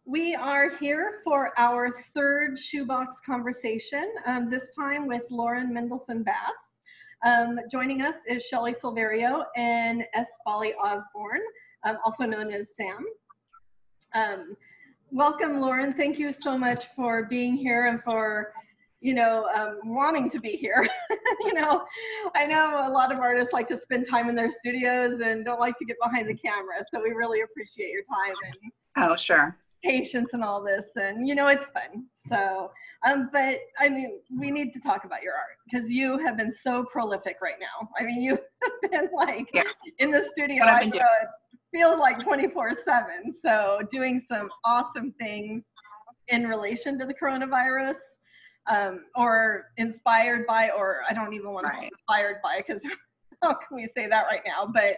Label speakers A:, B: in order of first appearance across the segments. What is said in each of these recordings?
A: We are here for our third Shoebox conversation, this time with Lauren Mendelsohn-Bass. Joining us is Shelley Silverio and S. Folly Osborne, also known as Sam. Welcome, Lauren. Thank you so much for being here and for, wanting to be here. I know a lot of artists like to spend time in their studios and don't like to get behind the camera, so we really appreciate your time and
B: oh, sure.
A: patience and all this, and it's fun. So but I mean, we need to talk about your art because you have been so prolific right now. I mean, you have been like in the studio, I know it feels like 24/7, so doing some awesome things in relation to the coronavirus, or inspired by, or I don't even want to say inspired by, because how can we say that right now, but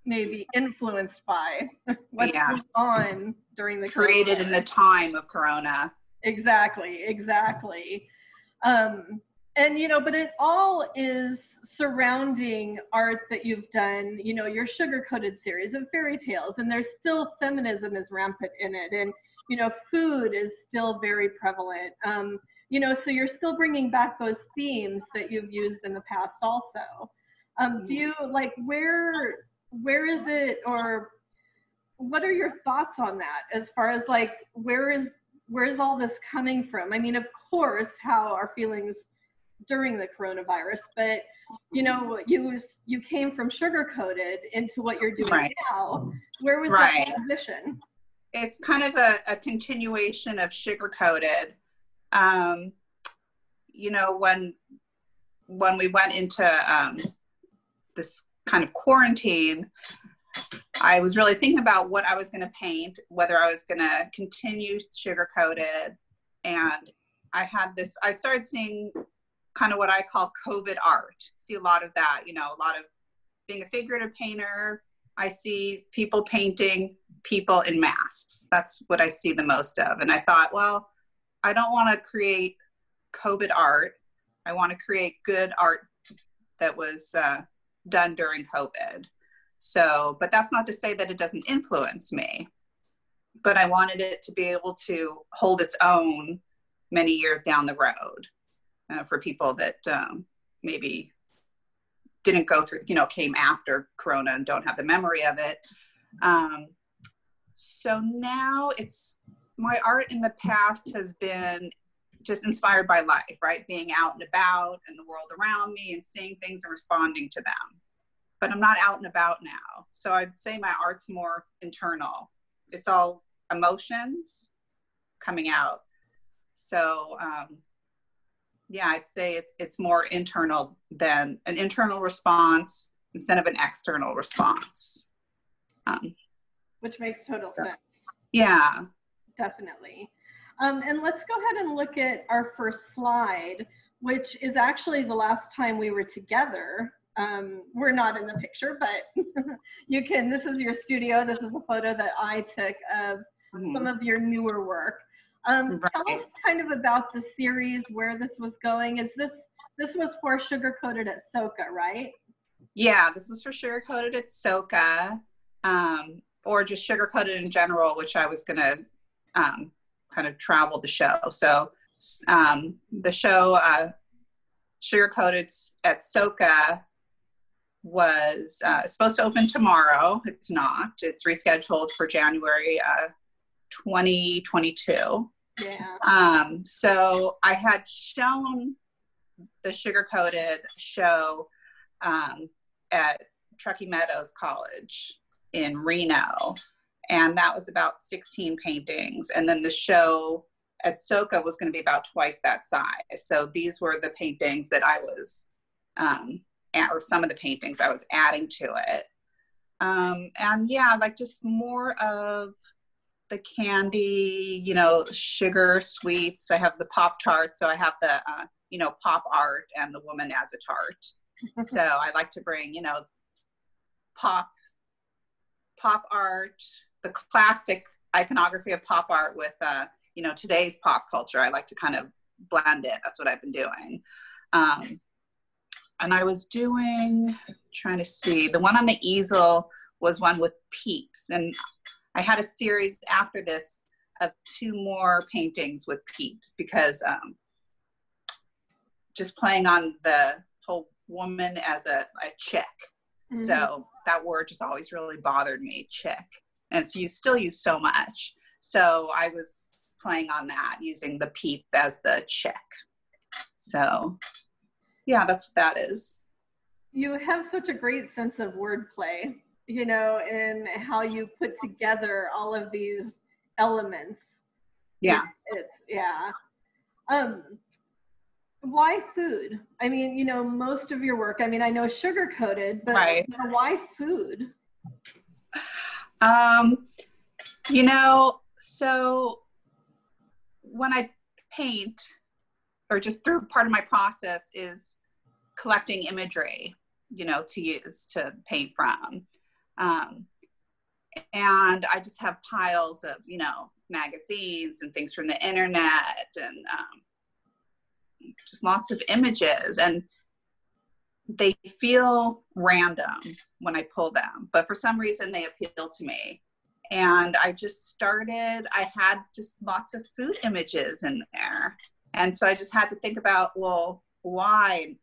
A: maybe influenced by what's going on during the
B: created in the time of Corona.
A: Exactly. And but it all is surrounding art that you've done, your sugar-coated series of fairy tales, and there's still feminism is rampant in it, and food is still very prevalent, so you're still bringing back those themes that you've used in the past also. Do you like, where is it, or what are your thoughts on that as far as like where is all this coming from? I mean, of course, how our feelings during the coronavirus, but you came from sugar-coated into what you're doing now. Where was that transition?
B: It's kind of a continuation of sugar-coated. When we went into this kind of quarantine, I was really thinking about what I was going to paint, whether I was going to continue sugar-coated. And I started seeing kind of what I call COVID art. See a lot of that, a lot of being a figurative painter. I see people painting people in masks. That's what I see the most of. And I thought, well, I don't want to create COVID art. I want to create good art that was done during COVID. So, but that's not to say that it doesn't influence me, but I wanted it to be able to hold its own many years down the road, for people that maybe didn't go through, came after Corona and don't have the memory of it. So now my art in the past has been just inspired by life, right? Being out and about and the world around me and seeing things and responding to them. But I'm not out and about now. So I'd say my art's more internal. It's all emotions coming out. So I'd say it's more internal than an internal response instead of an external response.
A: Which makes total sense.
B: Yeah.
A: Definitely. And let's go ahead and look at our first slide, which is actually the last time we were together. We're not in the picture, but this is your studio. This is a photo that I took of some of your newer work. Tell us kind of about the series, where this was going. This was for Sugar-Coated at Soka, right?
B: Yeah, this was for Sugar-Coated at Soka, or just Sugar-Coated in general, which I was going to kind of travel the show. So the show Sugar-Coated at Soka was supposed to open tomorrow. It's not. It's rescheduled for January 2022.
A: Yeah.
B: So I had shown the Sugar-Coated show at Truckee Meadows College in Reno, and that was about 16 paintings. And then the show at Soka was going to be about twice that size. So these were the paintings that I was, or some of the paintings I was adding to it. And yeah, like just more of the candy, sugar sweets. I have the Pop Tart, so I have the, pop art and the woman as a tart. So I like to bring, pop art, the classic iconography of pop art with, today's pop culture. I like to kind of blend it. That's what I've been doing. And I was trying to see, the one on the easel was one with peeps. And I had a series after this of 2 more paintings with peeps, because just playing on the whole woman as a chick. Mm-hmm. So that word just always really bothered me, chick. And it's still used so much. So I was playing on that, using the peep as the chick. So yeah, that's what that is.
A: You have such a great sense of wordplay, you know, in how you put together all of these elements.
B: Yeah.
A: Yeah. Why food? I mean, you know, most of your work, I mean, I know sugar coated, but
B: right.
A: You know, why food?
B: You know, so when I paint, or just through part of my process is collecting imagery, you know, to use to paint from. And I just have piles of, you know, magazines and things from the internet, and just lots of images, and they feel random when I pull them, but for some reason they appeal to me. And I just started, I had just lots of food images in there. And so I just had to think about, well, why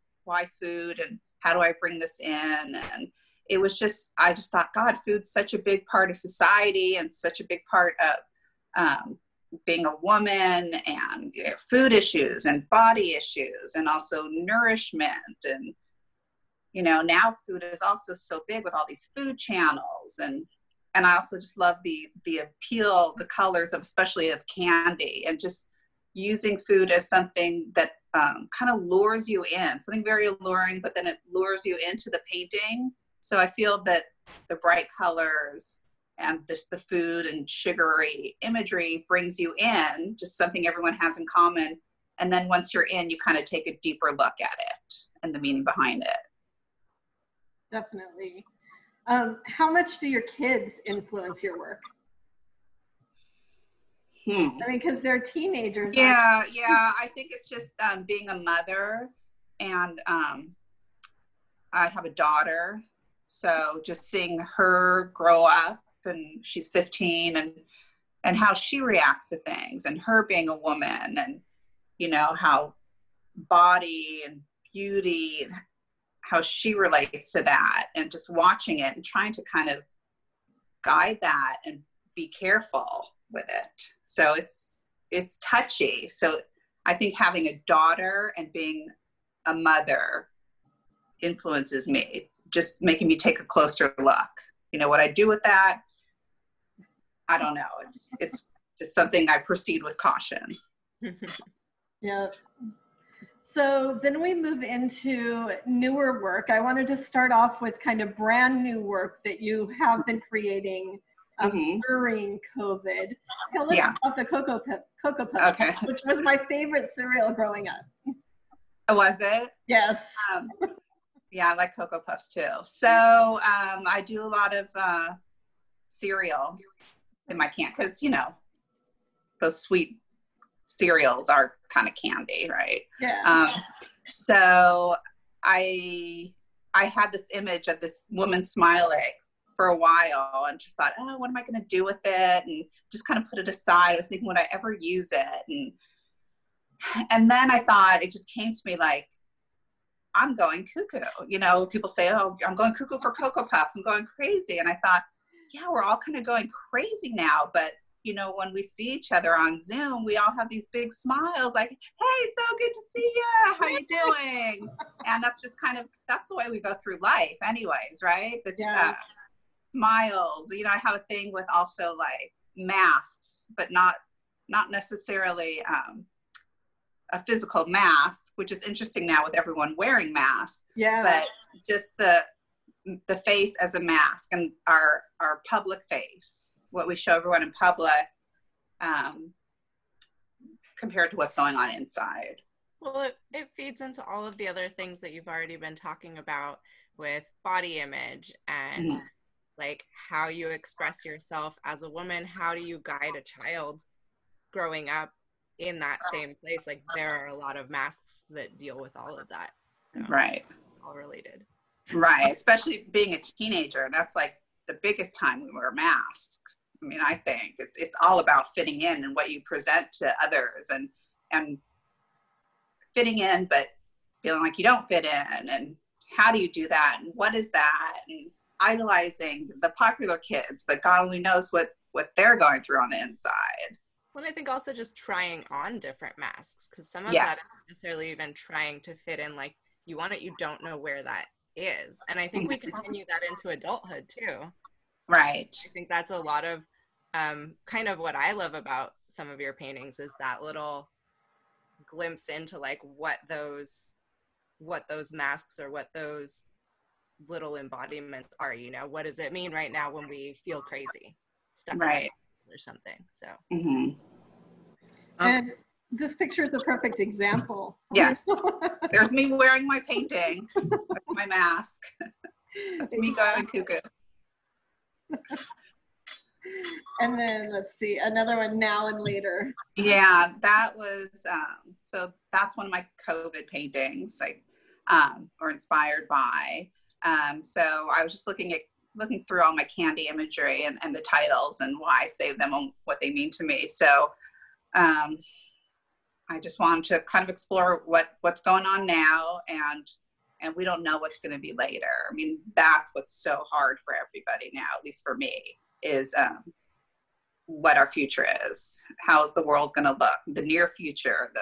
B: food, and how do I bring this in? And it was just, I just thought, God, food's such a big part of society, and such a big part of being a woman, and you know, food issues and body issues, and also nourishment. And, you know, now food is also so big with all these food channels. And I also just love the appeal, the colors of, especially of candy, and just using food as something that kind of lures you in, something very alluring, but then it lures you into the painting. So I feel that the bright colors and just the food and sugary imagery brings you in, just something everyone has in common. And then once you're in, you kind of take a deeper look at it and the meaning behind it.
A: Definitely. How much do your kids influence your work? I mean, because they're teenagers.
B: Yeah. I think it's just being a mother, and I have a daughter, so just seeing her grow up, and she's 15, and how she reacts to things, and her being a woman, and you know, how body and beauty, and how she relates to that, and just watching it and trying to kind of guide that and be careful with it. So it's touchy. So I think having a daughter and being a mother influences me, just making me take a closer look. You know, what I do with that, I don't know. It's just something I proceed with caution.
A: Yeah. So then we move into newer work. I wanted to start off with kind of brand new work that you have been creating during COVID. Now let's talk about the Coco Pops, which was my favorite cereal growing up.
B: Was it?
A: Yes.
B: Yeah, I like Coco Puffs too. So I do a lot of cereal in my can, because, you know, those sweet cereals are kind of candy, right?
A: Yeah.
B: So I had this image of this woman smiling for a while, and just thought, oh, what am I going to do with it? And just kind of put it aside. I was thinking, would I ever use it? And then I thought, it just came to me like, I'm going cuckoo. You know, people say, oh, I'm going cuckoo for Coco Pops. I'm going crazy. And I thought, yeah, we're all kind of going crazy now. But, you know, when we see each other on Zoom, we all have these big smiles like, hey, it's so good to see you. How you doing? And that's just kind of, that's the way we go through life anyways, right? It's smiles. You know, I have a thing with also like masks, but not necessarily a physical mask, which is interesting now with everyone wearing masks.
A: Yeah.
B: But just the face as a mask, and our public face, what we show everyone in public, compared to what's going on inside.
C: Well, it feeds into all of the other things that you've already been talking about with body image and like how you express yourself as a woman. How do you guide a child growing up in that same place? Like, there are a lot of masks that deal with all of that. So
B: right.
C: All related.
B: Right. Especially being a teenager. That's like the biggest time we wear masks. I mean, I think it's all about fitting in and what you present to others, and fitting in, but feeling like you don't fit in, and how do you do that, and what is that, and idolizing the popular kids, but God only knows what they're going through on the inside.
C: Well, I think also just trying on different masks, because some of
B: Yes.
C: that isn't necessarily even trying to fit in, like you want it, you don't know where that is. And I think we continue that into adulthood too.
B: Right.
C: I think that's a lot of kind of what I love about some of your paintings is that little glimpse into like what those masks or what those little embodiments are, you know, what does it mean right now when we feel crazy stuff,
B: right,
C: or something. So
A: and this picture is a perfect example.
B: Yes. There's me wearing my painting with my mask. That's me going cuckoo.
A: And then let's see, another one, now and later.
B: Yeah, that was so that's one of my COVID paintings, like or inspired by. So I was just looking through all my candy imagery and the titles and why I save them and what they mean to me. So I just wanted to kind of explore what's going on now, and we don't know what's going to be later. I mean, that's what's so hard for everybody now, at least for me, is what our future is. How's the world going to look? The near future,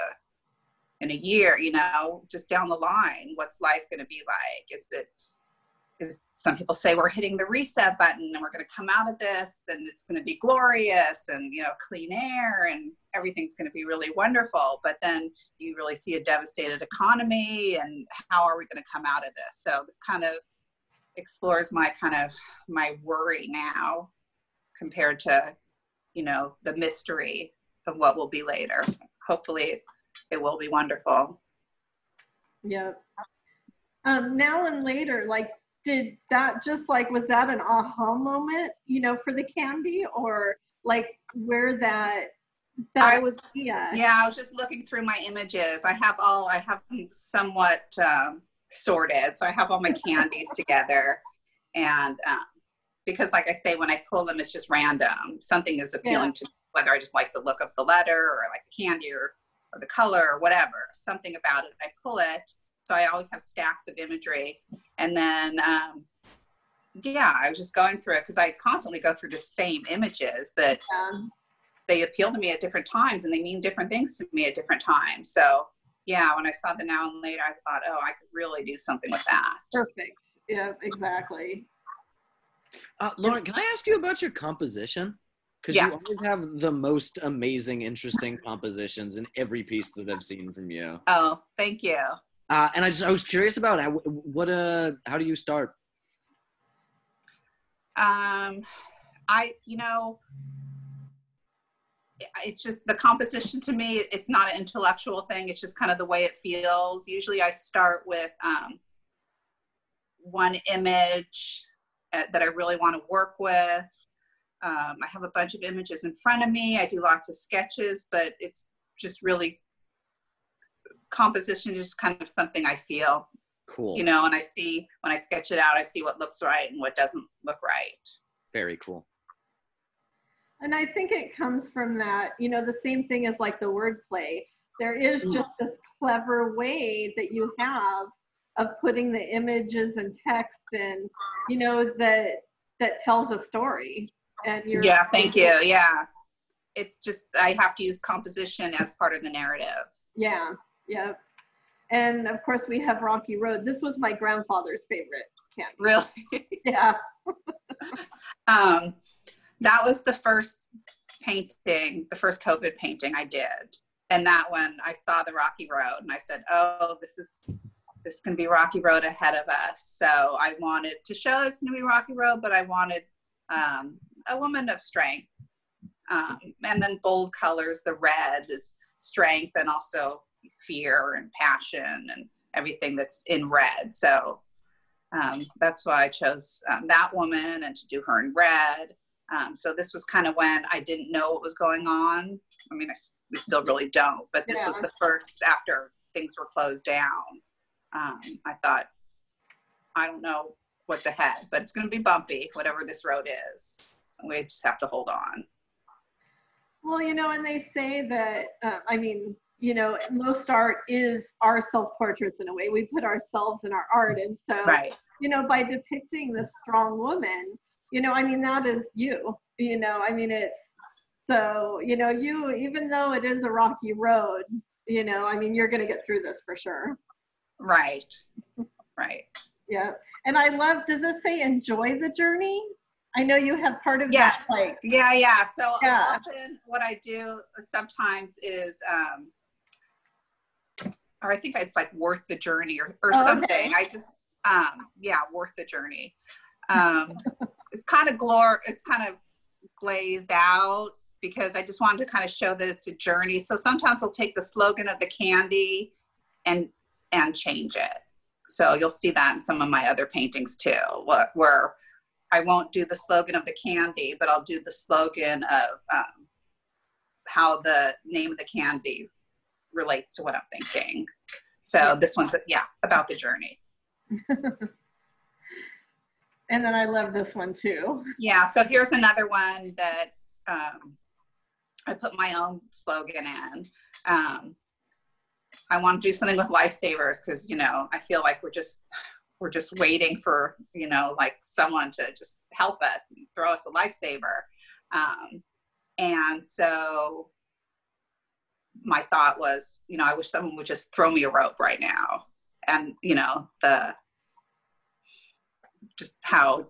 B: in a year, you know, just down the line, what's life going to be like? Some people say we're hitting the reset button and we're going to come out of this and it's going to be glorious and, you know, clean air and everything's going to be really wonderful. But then you really see a devastated economy, and how are we going to come out of this? So this kind of explores my worry now compared to, you know, the mystery of what will be later. Hopefully it will be wonderful.
A: Yeah. Now and later, like, did that just like, was that an aha moment, you know, for the candy, or like where that
B: I was just looking through my images. I have them somewhat sorted. So I have all my candies together, and because like I say, when I pull them, it's just random. Something is appealing to me, whether I just like the look of the letter or I like the candy or the color or whatever, something about it. I pull it. So I always have stacks of imagery. And then, I was just going through it because I constantly go through the same images, but they appeal to me at different times and they mean different things to me at different times. So yeah, when I saw the now and later, I thought, oh, I could really do something with that.
A: Perfect. Yeah, exactly.
D: Lauren, can I ask you about your composition? Because you always have the most amazing, interesting compositions in every piece that I've seen from you.
B: Oh, thank you.
D: And I was curious about how do you start?
B: It's just the composition to me, it's not an intellectual thing. It's just kind of the way it feels. Usually I start with one image that I really want to work with. I have a bunch of images in front of me. I do lots of sketches, but it's just really, composition is kind of something I feel.
D: Cool.
B: You know, and I see, when I sketch it out, I see what looks right and what doesn't look right.
D: Very cool.
A: And I think it comes from that, you know, the same thing as like the wordplay. There is just this clever way that you have of putting the images and text and, you know, that tells a story. And you're
B: thank you. Yeah. It's just, I have to use composition as part of the narrative. Yeah.
A: And of course we have Rocky Road. This was my grandfather's favorite candy.
B: Really?
A: Yeah.
B: That was the first painting, the first COVID painting I did. And that one, I saw the Rocky Road and I said, oh, this can be Rocky Road ahead of us. So I wanted to show it's going to be Rocky Road, but I wanted a woman of strength. And then bold colors, the red is strength and also fear and passion and everything that's in red. So that's why I chose that woman and to do her in red. So this was kind of when I didn't know what was going on. I mean, we still really don't, but this was the first after things were closed down. I thought, I don't know what's ahead, but it's going to be bumpy, whatever this road is. We just have to hold on.
A: Well, you know, and they say that, I mean, you know, most art is our self-portraits in a way. We put ourselves in our art. And so,
B: Right.
A: you know, by depicting this strong woman, you know, I mean, that is you, you know, I mean, it's, so, you know, you, even though it is a rocky road, you know, I mean, you're going to get through this for sure.
B: Right. Right.
A: Yeah. And I love, does it say enjoy the journey? I know you have part of
B: Yes.
A: that, like,
B: Yeah. So
A: yeah.
B: often what I do sometimes is, or I think it's like worth the journey or something.
A: Okay.
B: I just, worth the journey. It's kind of glazed out because I just wanted to kind of show that it's a journey. So sometimes I'll take the slogan of the candy and change it. So you'll see that in some of my other paintings too, where I won't do the slogan of the candy, but I'll do the slogan of how the name of the candy relates to what I'm thinking. So this one's, about the journey.
A: And then I love this one too.
B: Yeah, so here's another one that I put my own slogan in. I want to do something with lifesavers because, you know, I feel like we're just waiting for, you know, like someone to just help us and throw us a lifesaver. And so my thought was, you know, I wish someone would just throw me a rope right now. And, you know, just how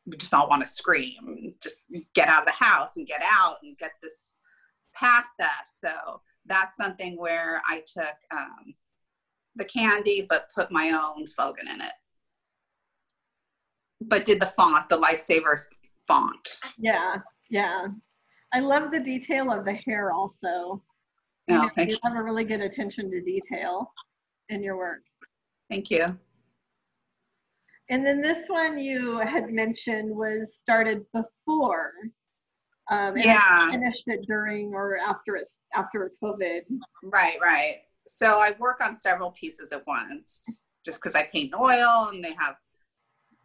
B: we just all want to scream, just get out of the house and get out and get this past us. So that's something where I took the candy, but put my own slogan in it. But did the font, the Lifesavers font.
A: Yeah. I love the detail of the hair also. You have a really good attention to detail in your work.
B: Thank you.
A: And then this one you had mentioned was started before. And finished it during or after COVID.
B: Right. So I work on several pieces at once just because I paint oil and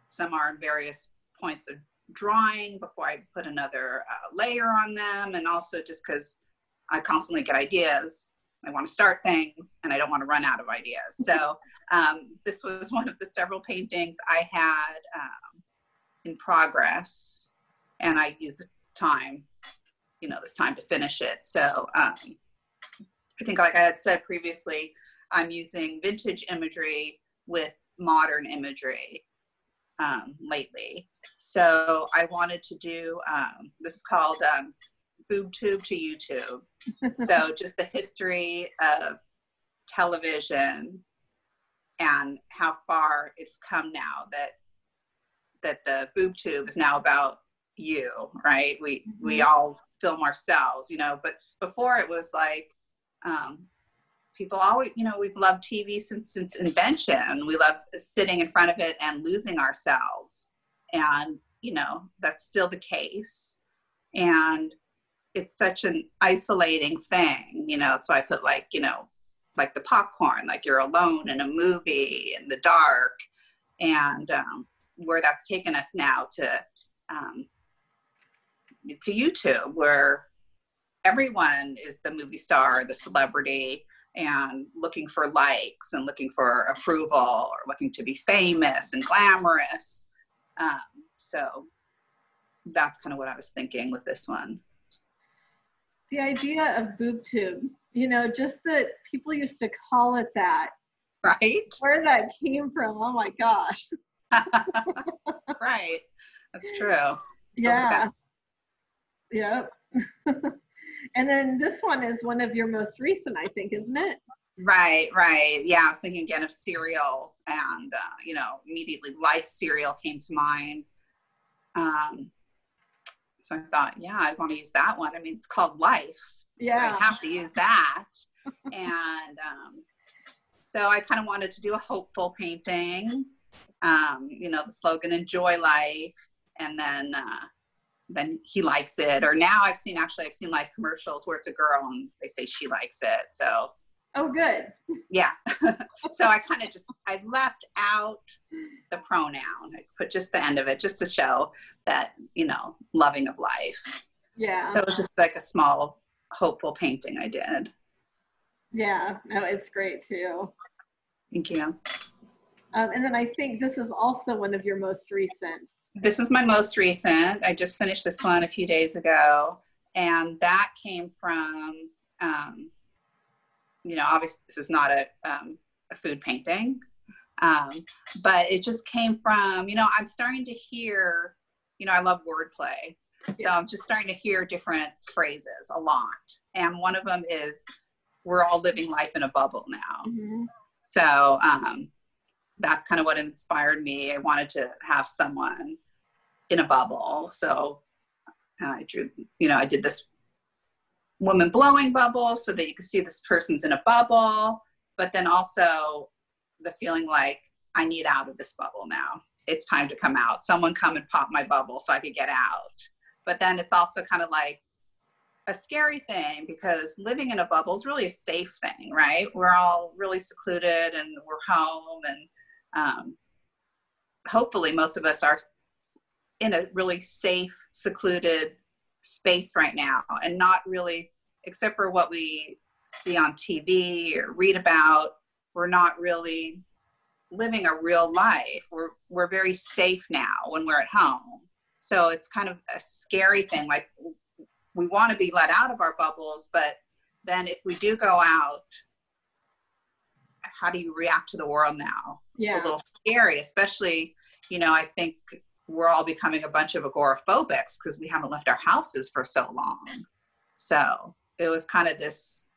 B: some are in various points of drying before I put another layer on them. And also just because I constantly get ideas. I want to start things and I don't want to run out of ideas. So this was one of the several paintings I had in progress, and I used the time, you know, this time to finish it. So I think, like I had said previously, I'm using vintage imagery with modern imagery lately. So I wanted to do, this is called Boob Tube to YouTube. So just the history of television and how far it's come now that the boob tube is now about you, right? We all film ourselves, you know, but before it was like, people always, you know, we've loved TV since invention. We love sitting in front of it and losing ourselves. And, you know, that's still the case. And it's such an isolating thing, you know, that's why I put like, you know, like the popcorn, like you're alone in a movie in the dark, and where that's taken us now to YouTube, where everyone is the movie star, the celebrity, and looking for likes and looking for approval or looking to be famous and glamorous. So that's kind of what I was thinking with this one.
A: The idea of boob tube, you know, just that people used to call it that.
B: Right.
A: Where that came from, oh my gosh.
B: Right. That's true.
A: Yeah. Yep. And then this one is one of your most recent, I think, isn't it?
B: Right. Yeah, I was thinking again of cereal, and, you know, immediately Life cereal came to mind. So I thought, yeah, I want to use that one. I mean, it's called Life.
A: Yeah.
B: So I have to use that. And so I kind of wanted to do a hopeful painting, you know, the slogan, enjoy life. And then he likes it. Or now I've seen live commercials where it's a girl and they say she likes it. So
A: Oh, good.
B: Yeah. So I kind of I left out the pronoun. I put just the end of it just to show that, loving of life.
A: Yeah.
B: So it was just like a small, hopeful painting I did.
A: Yeah. No, it's great too.
B: Thank you.
A: And then I think this is also one of your most recent.
B: This is my most recent. I just finished this one a few days ago. And that came from, obviously this is not a food painting, but it just came from, I'm starting to hear, I love wordplay. So I'm just starting to hear different phrases a lot. And one of them is, we're all living life in a bubble now. Mm-hmm. So that's kind of what inspired me. I wanted to have someone in a bubble. So I drew, I did this woman blowing bubble so that you can see this person's in a bubble, but then also the feeling like I need out of this bubble now. It's time to come out. Someone come and pop my bubble so I could get out. But then it's also kind of like a scary thing because living in a bubble is really a safe thing, right? We're all really secluded and we're home, and hopefully most of us are in a really safe, secluded space right now, and not really, except for what we see on TV or read about, we're not really living a real life. We're very safe now when we're at home. So it's kind of a scary thing. Like, we want to be let out of our bubbles, but then if we do go out, how do you react to the world now? Yeah. It's a little scary, especially, I think we're all becoming a bunch of agoraphobics because we haven't left our houses for so long. So it was kind of this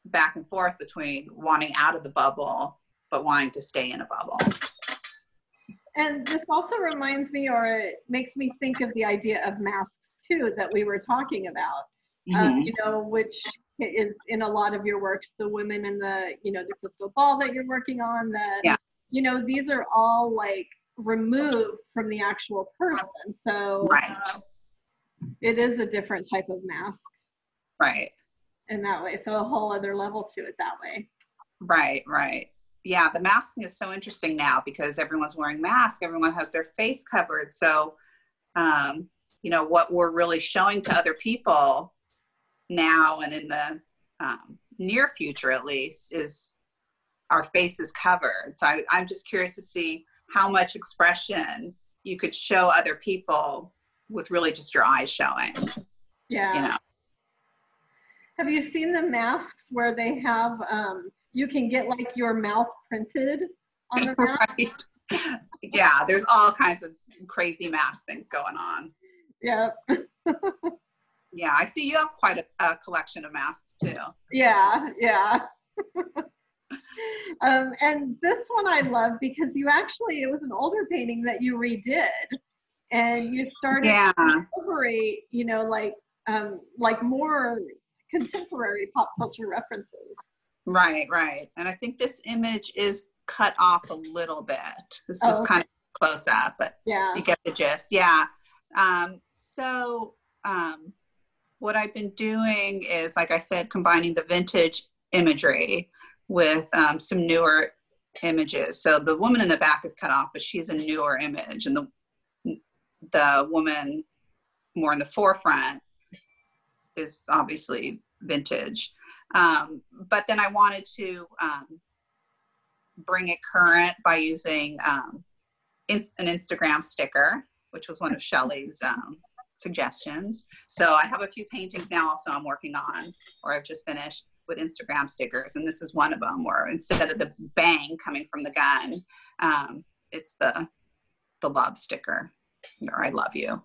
B: back and forth between wanting out of the bubble, but wanting to stay in a bubble.
A: And this also reminds me, or it makes me think of the idea of masks too, that we were talking about, mm-hmm. Which is in a lot of your works, the women in the crystal ball that you're working on, that, these are all like removed from the actual person. So
B: right.
A: It is a different type of mask.
B: Right.
A: In that way. So a whole other level to it that way.
B: Right, right. Yeah, the masking is so interesting now because everyone's wearing masks. Everyone has their face covered. So, what we're really showing to other people now and in the near future, at least, is our faces covered. So I'm just curious to see how much expression you could show other people with really just your eyes showing.
A: Yeah. Have you seen the masks where they have, you can get like your mouth printed on the mask?
B: Right. Yeah, there's all kinds of crazy mask things going on.
A: Yep.
B: Yeah, I see you have quite a collection of masks too.
A: Yeah, yeah. And this one I love because it was an older painting that you redid, and you started to incorporate, like more contemporary pop culture references.
B: Right, right. And I think this image is cut off a little bit. This is kind of close up, but you get the gist. Yeah. What I've been doing is, like I said, combining the vintage imagery with some newer images. So the woman in the back is cut off, but she's a newer image, and the woman more in the forefront is obviously vintage. But then I wanted to bring it current by using an Instagram sticker, which was one of Shelley's suggestions. So I have a few paintings now also I'm working on, or I've just finished, with Instagram stickers. And this is one of them where instead of the bang coming from the gun, it's the love sticker, or I love you.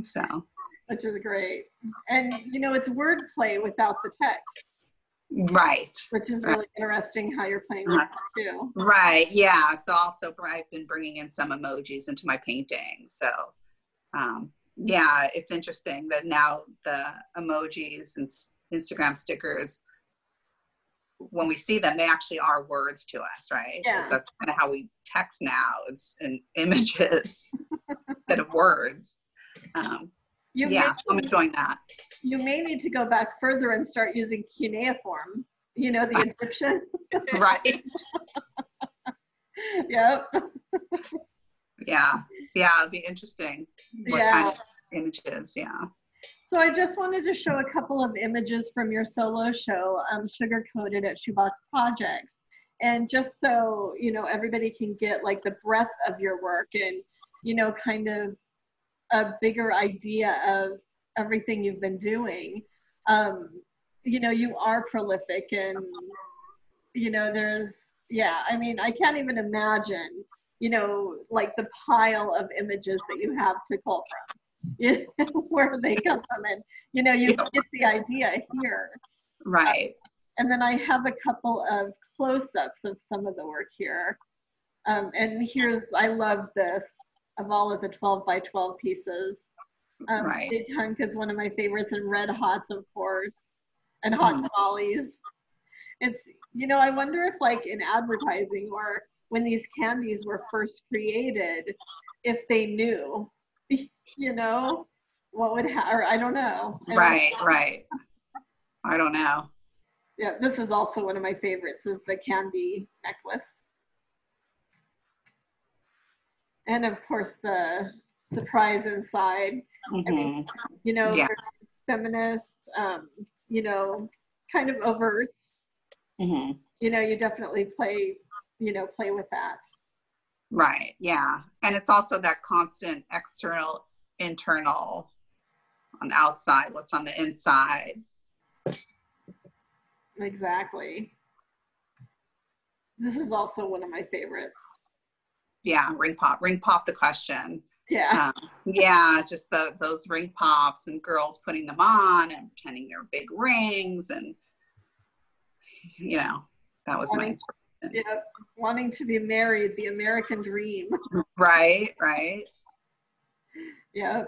B: So.
A: Which is great. And, it's wordplay without the text.
B: Right.
A: Which is really interesting how you're playing with that too.
B: Right, yeah. So also I've been bringing in some emojis into my paintings. So, it's interesting that now the emojis and Instagram stickers, when we see them, they actually are words to us, right?
A: Yeah.
B: Because that's kind of how we text now. It's in images instead of words. So I'm enjoying that.
A: You may need to go back further and start using cuneiform. You know, the Egyptian.
B: Right.
A: Yep.
B: Yeah. Yeah. It'd be interesting. What kind of images? Yeah.
A: So I just wanted to show a couple of images from your solo show, Sugar Coated at Shoebox Projects. And just so, you know, everybody can get like the breadth of your work and, you know, kind of a bigger idea of everything you've been doing. You know, you are prolific and, you know, I mean, I can't even imagine, you know, like the pile of images that you have to pull from, where they come from. And, you know, you get the idea here.
B: Right.
A: And then I have a couple of close-ups of some of the work here. And I love this, of all of the 12 by 12 pieces.
B: Right.
A: Big Hunk is one of my favorites, and Red Hots, of course, and Hot Tamales. It's, you know, I wonder if like in advertising or when these candies were first created, if they knew, you know, what would or I don't know.
B: Right. I don't know.
A: Yeah, this is also one of my favorites, is the candy necklace. And of course the surprise inside. I mean, you know, feminist, you know, kind of overt. You know, you definitely play with that.
B: Right. Yeah. And it's also that constant external, internal, on the outside, what's on the inside.
A: Exactly. This is also one of my favorites.
B: Yeah, ring pop the question.
A: Yeah.
B: Yeah, just those ring pops and girls putting them on and pretending they're big rings, and you know, that was my inspiration.
A: Yeah, wanting to be married, the American dream.
B: Right.
A: Yeah.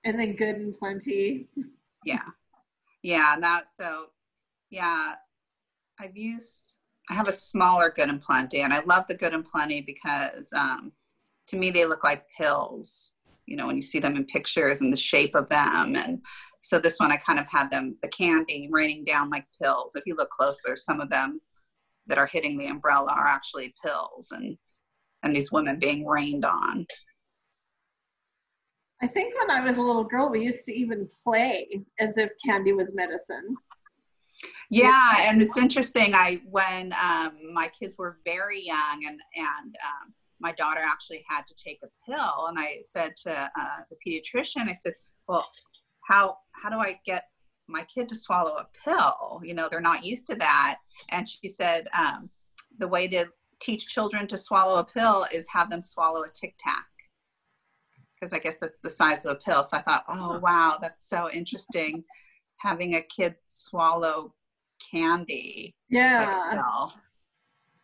A: And then Good and Plenty.
B: Yeah. I have a smaller Good and Plenty, and I love the Good and Plenty because to me they look like pills, you know, when you see them in pictures and the shape of them. And so this one, I kind of had the candy raining down like pills. If you look closer, some of them that are hitting the umbrella are actually pills, and these women being rained on.
A: I think when I was a little girl, we used to even play as if candy was medicine.
B: Yeah, and it's interesting. When my kids were very young, and my daughter actually had to take a pill, and I said to the pediatrician, I said, "Well, how do I get my kid to swallow a pill? You know, they're not used to that." And she said, "The way to teach children to swallow a pill is have them swallow a Tic Tac." Because I guess that's the size of a pill. So I thought, oh, wow, that's so interesting, having a kid swallow candy.
A: Yeah.
B: Like a pill.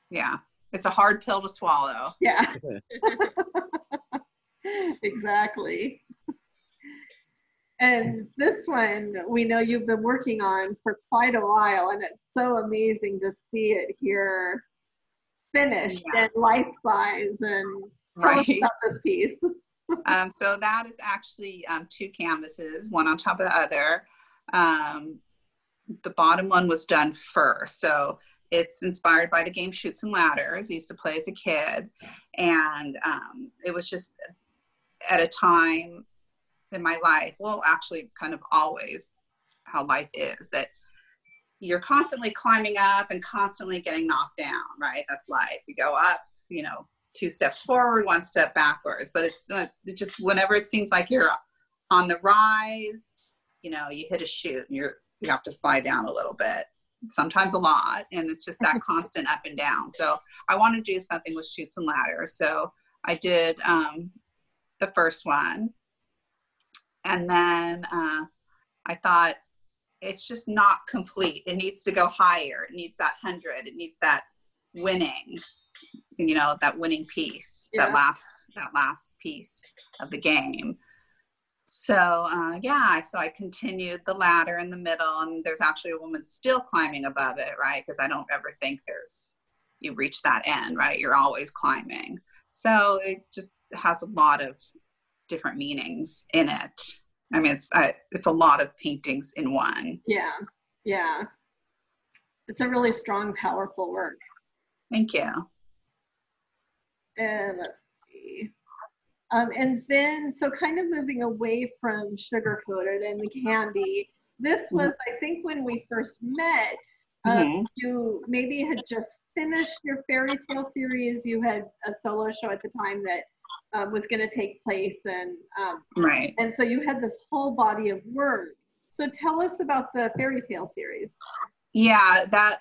B: Yeah. It's a hard pill to swallow.
A: Yeah. Exactly. And this one, we know you've been working on for quite a while, and it's so amazing to see it here finished and life size. And tell us about this piece.
B: So that is actually 2 canvases, one on top of the other. The bottom one was done first. So it's inspired by the game Chutes and Ladders. I used to play as a kid. And it was just at a time in my life, well, actually kind of always how life is, that you're constantly climbing up and constantly getting knocked down, right? That's life. You go up, you know, 2 steps forward, 1 step backwards. But it's just whenever it seems like you're on the rise, you know, you hit a chute and you have to slide down a little bit, sometimes a lot, and it's just that constant up and down. So I want to do something with Chutes and Ladders. So I did the first one, and then I thought it's just not complete. It needs to go higher. It needs that 100. It needs that winning, you know, that winning piece, that last piece of the game. So so I continued the ladder in the middle, and there's actually a woman still climbing above it, right? Because I don't ever think you reach that end, right? You're always climbing. So it just has a lot of different meanings in it. I mean, it's a lot of paintings in one.
A: Yeah. Yeah. It's a really strong, powerful work.
B: Thank you.
A: And let's see. And then, so kind of moving away from sugar-coated and the candy, this was, I think, when we first met, you maybe had just finished your fairy tale series. You had a solo show at the time that was going to take place, and
B: right.
A: And so you had this whole body of work. So tell us about the fairy tale series.
B: Yeah, that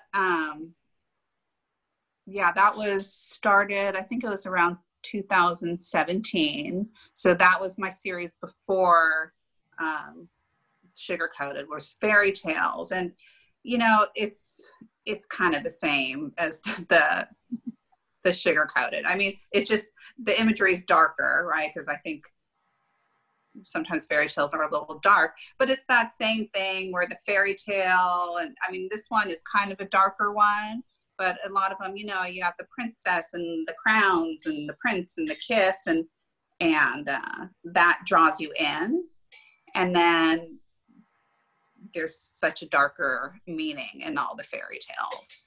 B: was started, I think it was around 2017. So that was my series before Sugar Coated, was fairy tales. And you know, it's kind of the same as the Sugar Coated. I mean, it just, the imagery is darker, right? Because I think sometimes fairy tales are a little dark, but it's that same thing where the fairy tale, and I mean, this one is kind of a darker one, but a lot of them, you know, you have the princess and the crowns and the prince and the kiss, and that draws you in. And then there's such a darker meaning in all the fairy tales.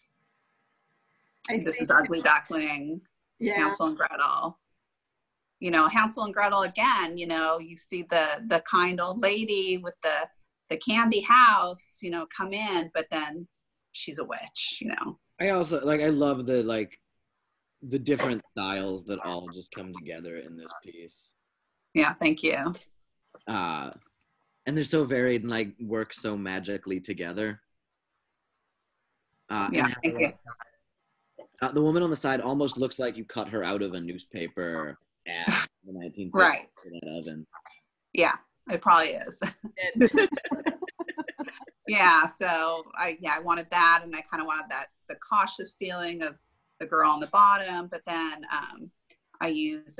B: This is Ugly Duckling, Hansel and Gretel. You know, Hansel and Gretel again, you know, you see the kind old lady with the candy house, you know, come in, but then she's a witch, you know.
D: I also, like, I love the different styles that all just come together in this piece.
B: Yeah, thank you.
D: And they're so varied and, like, work so magically together.
B: Yeah, thank you.
D: The woman on the side almost looks like you cut her out of a newspaper ad in the 1950s.
B: Right.
D: For that oven.
B: Yeah, it probably is. Yeah, so I wanted that, and I kind of wanted the cautious feeling of the girl on the bottom, but then I use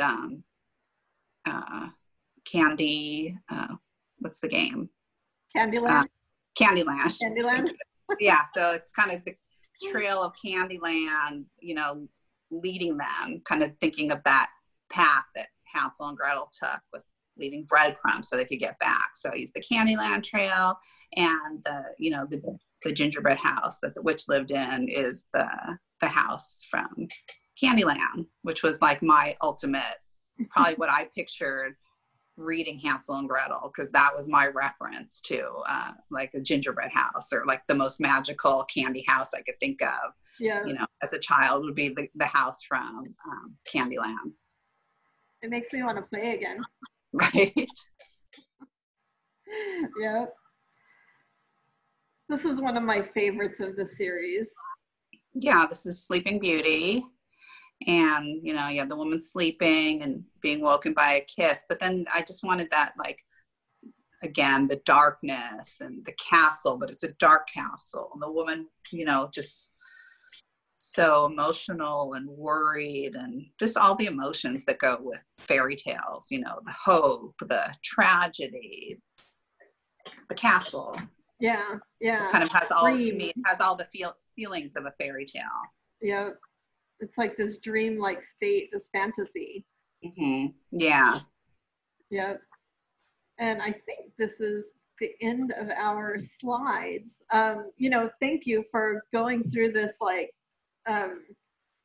B: Candy, what's the game?
A: Candyland?
B: Candyland.
A: Candyland?
B: Yeah, so it's kind of the trail of Candyland, you know, leading them, kind of thinking of that path that Hansel and Gretel took with leaving breadcrumbs so they could get back. So I used the Candyland trail, and the gingerbread house that the witch lived in is the house from Candyland, which was like my ultimate, probably what I pictured reading Hansel and Gretel, because that was my reference to like a gingerbread house, or like the most magical candy house I could think of.
A: Yeah.
B: You know, as a child would be the house from Candyland.
A: It makes me want to play again.
B: Right.
A: Yep. This is one of my favorites of the series.
B: Yeah, this is Sleeping Beauty. And, you know, you have the woman sleeping and being woken by a kiss. But then I just wanted that, like, again, the darkness and the castle, but it's a dark castle. And the woman, you know, just so emotional and worried, and just all the emotions that go with fairy tales, you know, the hope, the tragedy, the castle.
A: Yeah, yeah.
B: It kind of has all, to me, it has all the feelings of a fairy tale.
A: Yeah. It's like this dream-like state, this fantasy.
B: Mm-hmm. Yeah.
A: Yep. And I think this is the end of our slides. You know, thank you for going through this, like,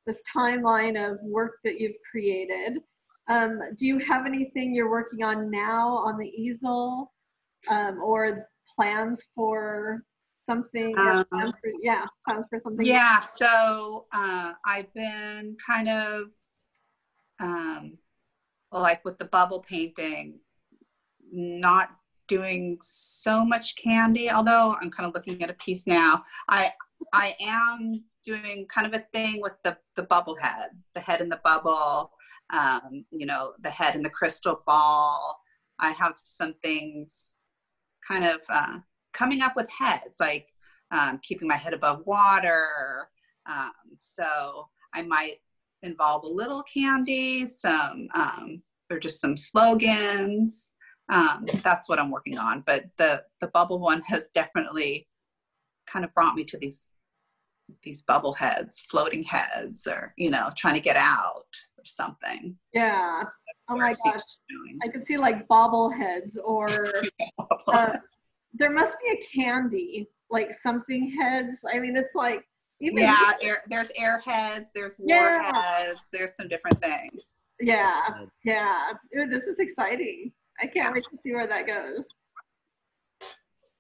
A: this timeline of work that you've created. Do you have anything you're working on now on the easel, or plans for something? Plans for something.
B: Yeah, so I've been kind of like with the bubble painting, not doing so much candy, although I'm kind of looking at a piece now. I am doing kind of a thing with the bubble head, the head in the bubble, you know, the head in the crystal ball. I have some things kind of coming up with heads, like keeping my head above water. So I might involve a little candy, some, or just some slogans. That's what I'm working on. But the bubble one has definitely kind of brought me to these bubble heads, floating heads, or, you know, trying to get out or something.
A: Yeah. Oh my gosh. I could see like bobbleheads, or there must be a candy like something heads. I mean, it's like even
B: yeah, there's airheads, there's warheads, there's some different things.
A: Yeah. Ooh, this is exciting. I can't wait to see where that goes.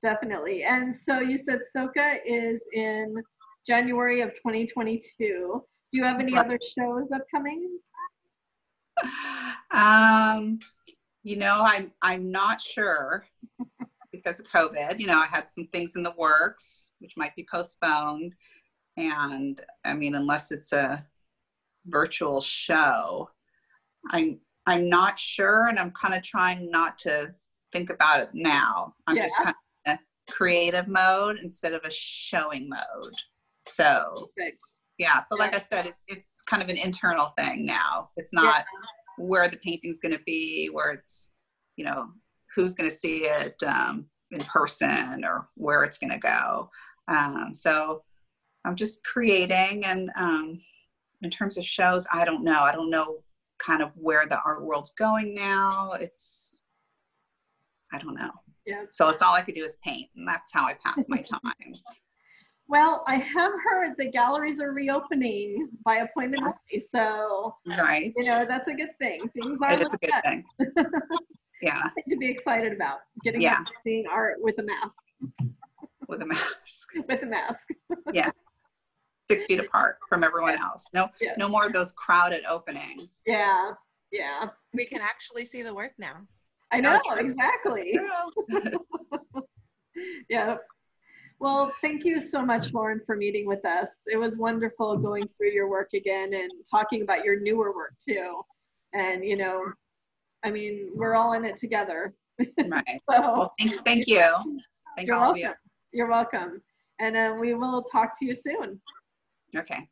A: Definitely. And so you said Soka is in January of 2022. Do you have any other shows upcoming?
B: You know, I'm not sure because of COVID. You know, I had some things in the works which might be postponed. And I mean, unless it's a virtual show, I'm not sure, and I'm kind of trying not to think about it now. I'm just kind of in a creative mode instead of a showing mode. So so like I said, it's kind of an internal thing now. It's not where the painting's going to be, where it's, you know, who's going to see it in person or where it's going to go. So I'm just creating, and in terms of shows, I don't know kind of where the art world's going now. I don't know. Yeah. So it's all I could do is paint, and that's how I pass my time.
A: Well, I have heard the galleries are reopening by appointment only, so
B: right.
A: You know, that's a good thing. Things are
B: it's a good thing. Yeah.
A: Something to be excited about. Getting up to seeing art with a mask.
B: With a mask.
A: With a mask.
B: Yeah. 6 feet apart from everyone else. No more of those crowded openings.
A: Yeah.
C: We can actually see the work now.
A: I know, exactly. Yeah. Well, thank you so much, Lauren, for meeting with us. It was wonderful going through your work again and talking about your newer work too. And, you know, I mean, we're all in it together.
B: Right. Well, thank you. Thank all of you.
A: You're welcome. And we will talk to you soon.
B: Okay.